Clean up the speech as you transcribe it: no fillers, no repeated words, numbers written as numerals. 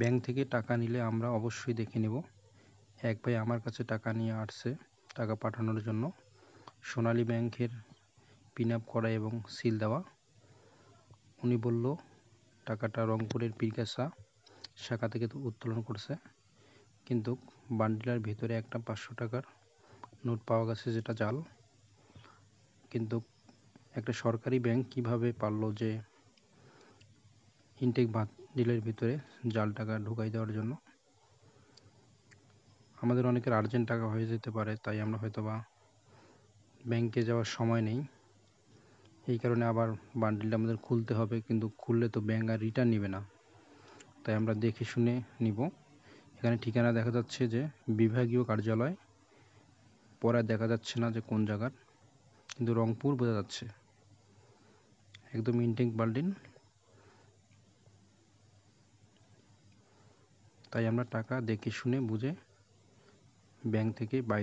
Bank থেকে টাকা নিলে আমরা অবশ্যই দেখে নেব। এক ভাই আমার কাছে টাকা নিয়ে আসছে টাকা পাঠানোর জন্য। সোনালী ব্যাংকের পিন আপ করা এবং সিল দেওয়া। উনি বলল টাকাটা রংপুরের পীরগাছা শাখা থেকে উত্তোলন করছে, কিন্তু বান্ডিলের ভিতরে একটা 500 টাকার নোট পাওয়া গেছে, যেটা জাল। কিন্তু একটা সরকারি ব্যাংক কিভাবে পারলো যে ইনটেক বান্ডিলের ভিতরে জাল টাকা ঢুকাই দেওয়ার জন্য? আমাদের অনেকের আর্জেন্ট টাকা হয়ে যেতে পারে, তাই আমরা হয়তোবা ব্যাংকে যাওয়ার সময় নেই, এই কারণে আবার বান্ডিলটা আমাদের খুলতে হবে, কিন্তু খুললে তো ব্যাংক আর রিটার্ন নেবে না, তাই আমরা দেখে শুনে নিব। এখানে ঠিকানা দেখা যাচ্ছে যে বিভাগীয় কার্যালয়, পরে দেখা যাচ্ছে না যে কোন জায়গার, কিন্তু রংপুর বোঝা যাচ্ছে। একদম ইনটেক বান্ডিল, তাই আমরা টাকা দেখে শুনে বুঝে ব্যাংক থেকে বাইর